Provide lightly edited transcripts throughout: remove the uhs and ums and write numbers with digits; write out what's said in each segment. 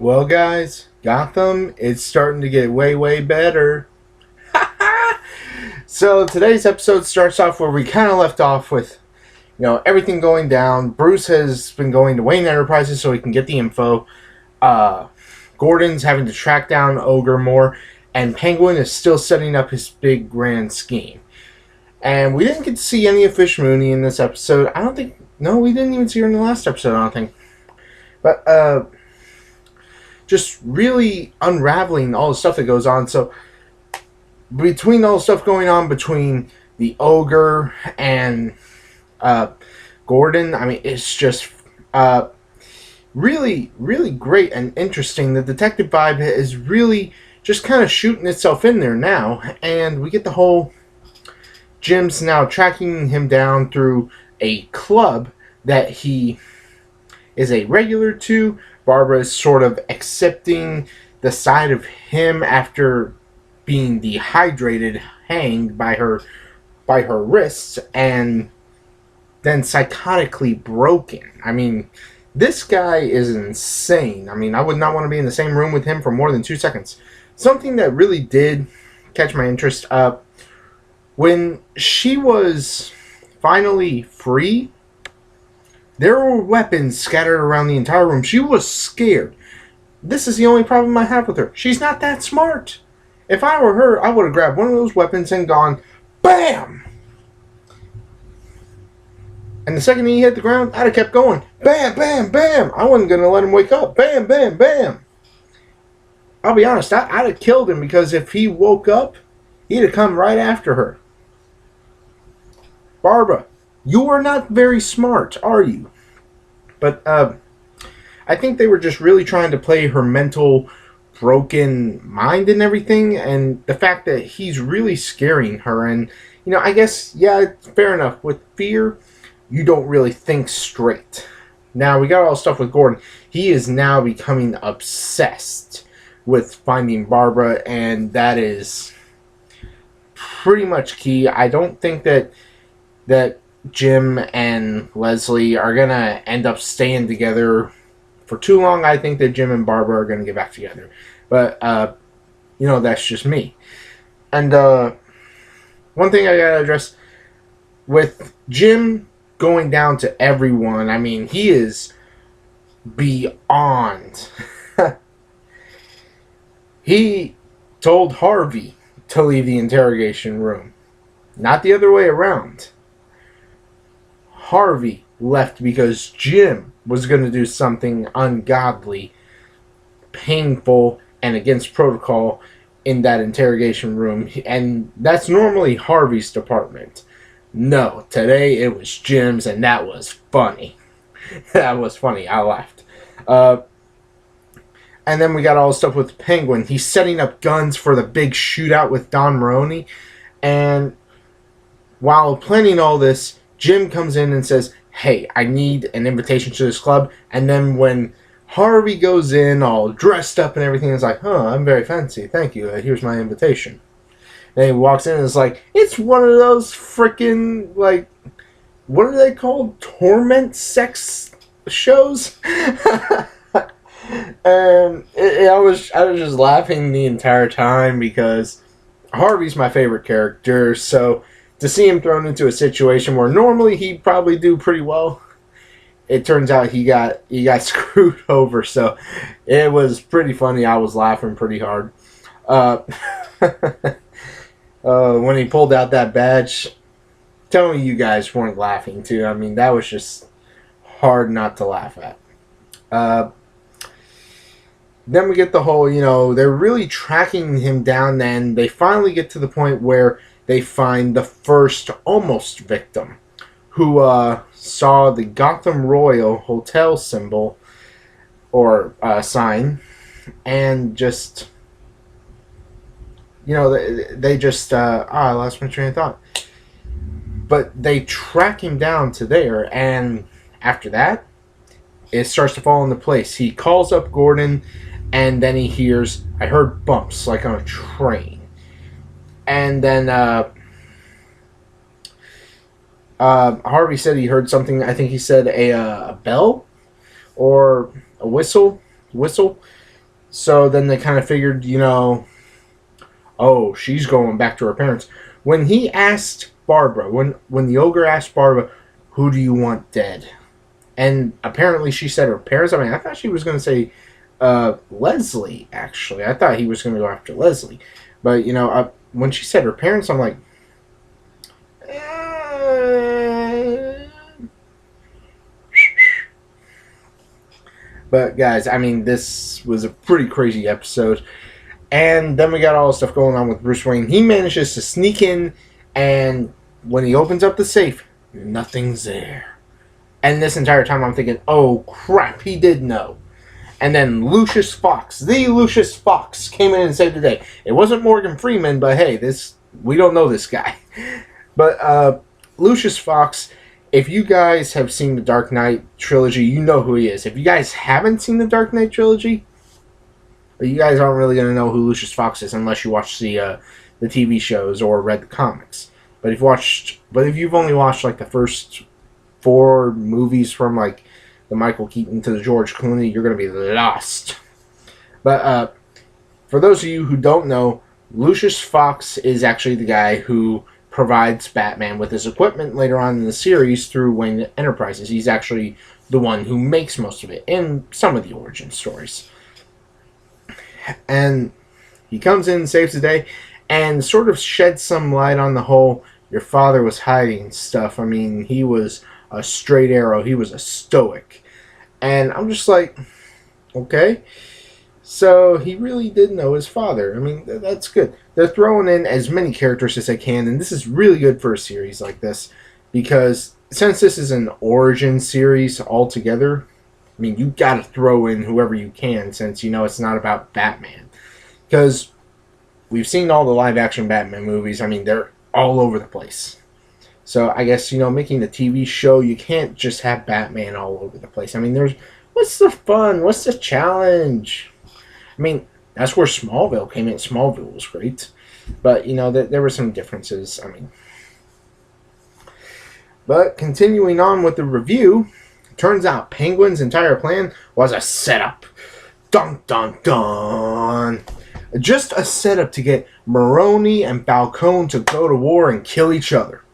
Well, guys, Gotham is starting to get way, way better. So today's episode starts off where we kind of left off with, everything going down. Bruce has been going to Wayne Enterprises so he can get the info. Uh, Gordon's having to track down Ogre more, and Penguin is still setting up his big grand scheme. And we didn't get to see any of Fish Mooney in this episode. I don't think. No, we didn't even see her in the last episode. I don't think. But just really unraveling all the stuff that goes on. So between all the stuff going on between the ogre and Gordon, I mean, it's just really, really great and interesting. The detective vibe is really just kind of shooting itself in there now, and we get the whole Jim's now tracking him down through a club that he is a regular to. Barbara is sort of accepting the side of him after being dehydrated, hanged by her wrists, and then psychotically broken. I mean, this guy is insane. I mean, I would not want to be in the same room with him for more than 2 seconds. Something that really did catch my interest when she was finally free, there were weapons scattered around the entire room. She was scared. This is the only problem I have with her. She's not that smart. If I were her, I would have grabbed one of those weapons and gone, BAM! And the second he hit the ground, I'd have kept going. Bam, bam, bam! I wasn't going to let him wake up. Bam, bam, bam! I'll be honest, I'd have killed him because if he woke up, he'd have come right after her. Barbara, you are not very smart, are you? But I think they were just really trying to play her mental broken mind and everything, and the fact that he's really scaring her. And, I guess, yeah, fair enough. With fear, you don't really think straight. Now, we got all the stuff with Gordon. He is now becoming obsessed with finding Barbara, and that is pretty much key. I don't think that Jim and Leslie are going to end up staying together for too long. I think that Jim and Barbara are going to get back together. But, that's just me. And one thing I got to address with Jim going down to everyone, I mean, he is beyond. He told Harvey to leave the interrogation room, not the other way around. Harvey left because Jim was going to do something ungodly, painful, and against protocol in that interrogation room. And that's normally Harvey's department. No, today it was Jim's, and that was funny. That was funny. I laughed. And then we got all the stuff with Penguin. He's setting up guns for the big shootout with Don Maroney. And while planning all this, Jim comes in and says, hey, I need an invitation to this club. And then when Harvey goes in all dressed up and everything, it's like, I'm very fancy. Thank you. Here's my invitation. Then he walks in and it's like, it's one of those freaking, like, what are they called? Torment sex shows? And I was just laughing the entire time because Harvey's my favorite character, so to see him thrown into a situation where normally he'd probably do pretty well, it turns out he got screwed over. So it was pretty funny. I was laughing pretty hard. When he pulled out that badge, tell me you guys weren't laughing too. I mean, that was just hard not to laugh at. Then we get the whole, they're really tracking him down. Then they finally get to the point where they find the first almost victim who saw the Gotham Royal Hotel symbol or sign and just, they just, I lost my train of thought. But they track him down to there, and after that, it starts to fall into place. He calls up Gordon, and then he hears, I heard bumps like on a train. And then Harvey said he heard something. I think he said a bell or a whistle. So then they kind of figured, oh, she's going back to her parents. When he asked Barbara, when the ogre asked Barbara, who do you want dead? And apparently she said her parents. I mean, I thought she was going to say Leslie, actually. I thought he was going to go after Leslie. But, when she said her parents, I'm like, But, guys, I mean, this was a pretty crazy episode. And then we got all the stuff going on with Bruce Wayne. He manages to sneak in, and when he opens up the safe, nothing's there. And this entire time I'm thinking, oh, crap, he did know. And then Lucius Fox, the Lucius Fox, came in and saved the day. It wasn't Morgan Freeman, but hey, we don't know this guy. But Lucius Fox, if you guys have seen the Dark Knight trilogy, you know who he is. If you guys haven't seen the Dark Knight trilogy, you guys aren't really going to know who Lucius Fox is unless you watch the TV shows or read the comics. But if you've only watched like the first 4 movies from like the Michael Keaton to the George Clooney, you're going to be lost. But for those of you who don't know, Lucius Fox is actually the guy who provides Batman with his equipment later on in the series through Wayne Enterprises. He's actually the one who makes most of it in some of the origin stories. And he comes in and saves the day and sort of sheds some light on the whole your father was hiding stuff. I mean, he was a straight arrow. He was a stoic. And I'm just like, okay. So he really did know his father. I mean, that's good. They're throwing in as many characters as they can, and this is really good for a series like this because since this is an origin series altogether, I mean, you got to throw in whoever you can since it's not about Batman. Because we've seen all the live-action Batman movies. I mean, they're all over the place. So I guess, making the TV show, you can't just have Batman all over the place. I mean, what's the fun? What's the challenge? I mean, that's where Smallville came in. Smallville was great. But, there were some differences. I mean, but continuing on with the review, turns out Penguin's entire plan was a setup. Dun, dun, dun. Just a setup to get Maroni and Falcone to go to war and kill each other.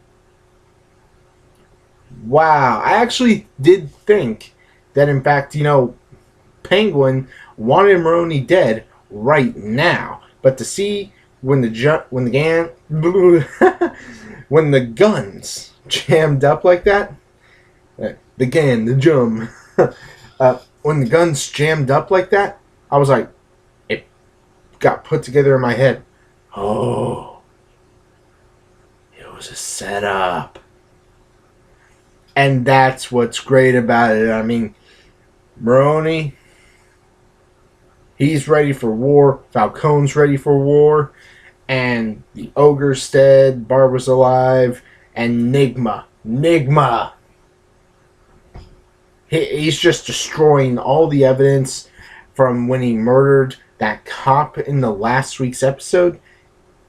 Wow. I actually did think that, in fact, Penguin wanted Maroni dead right now. But to see when the guns jammed up like that, when the guns jammed up like that, I was like, it got put together in my head. Oh, it was a setup. And that's what's great about it. I mean, Maroni, he's ready for war. Falcone's ready for war. And the ogre's dead. Barbara's alive. And Nigma. He's just destroying all the evidence from when he murdered that cop in the last week's episode.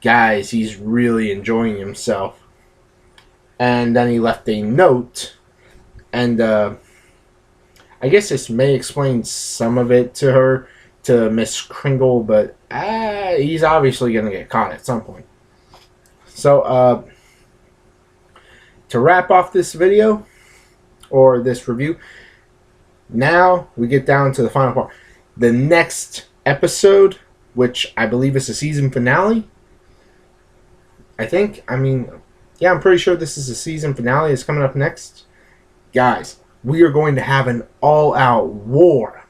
Guys, he's really enjoying himself. And then he left a note. And I guess this may explain some of it to her, to Miss Kringle, but he's obviously going to get caught at some point. So, to wrap off this video, or this review, now we get down to the final part. The next episode, which I believe is the season finale, I'm pretty sure this is the season finale. It's coming up next. Guys, we are going to have an all-out war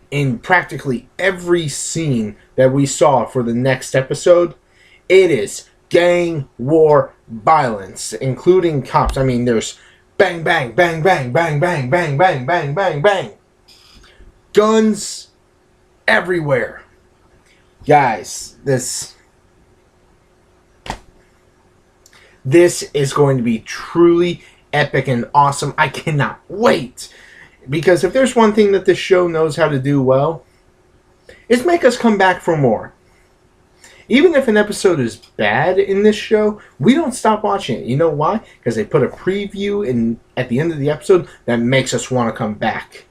in practically every scene that we saw for the next episode. It is gang war violence, including cops. I mean, there's bang, bang, bang, bang, bang, bang, bang, bang, bang, bang, bang. Guns everywhere. Guys, this is going to be truly epic and awesome. I cannot wait. Because if there's one thing that this show knows how to do well, it's make us come back for more. Even if an episode is bad in this show, we don't stop watching it. You know why? Because they put a preview at the end of the episode that makes us want to come back.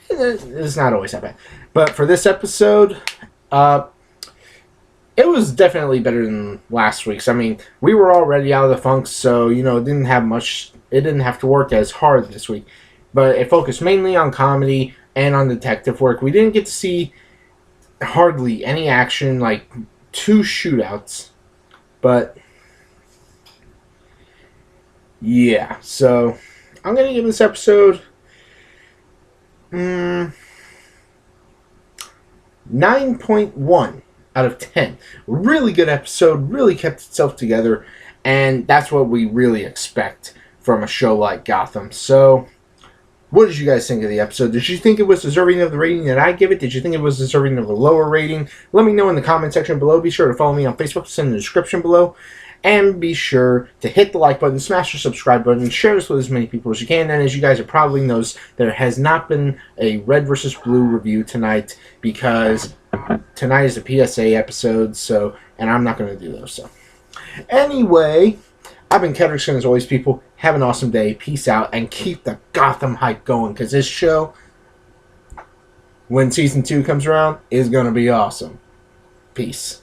It's not always that bad. But for this episode, it was definitely better than last week's. I mean, we were already out of the funk, so, it didn't have much. It didn't have to work as hard this week. But it focused mainly on comedy and on detective work. We didn't get to see hardly any action, like 2 shootouts. But, yeah. So, I'm going to give this episode 9.1 out of 10. Really good episode, really kept itself together, and that's what we really expect from a show like Gotham. So, what did you guys think of the episode? Did you think it was deserving of the rating that I give it? Did you think it was deserving of a lower rating? Let me know in the comment section below. Be sure to follow me on Facebook, it's in the description below. And be sure to hit the like button, smash the subscribe button, share this with as many people as you can. And as you guys are probably knows, there has not been a red versus blue review tonight because tonight is a PSA episode, and I'm not going to do those. So, anyway, I've been Kedrickson as always, people. Have an awesome day. Peace out, and keep the Gotham hype going, because this show, when Season 2 comes around, is going to be awesome. Peace.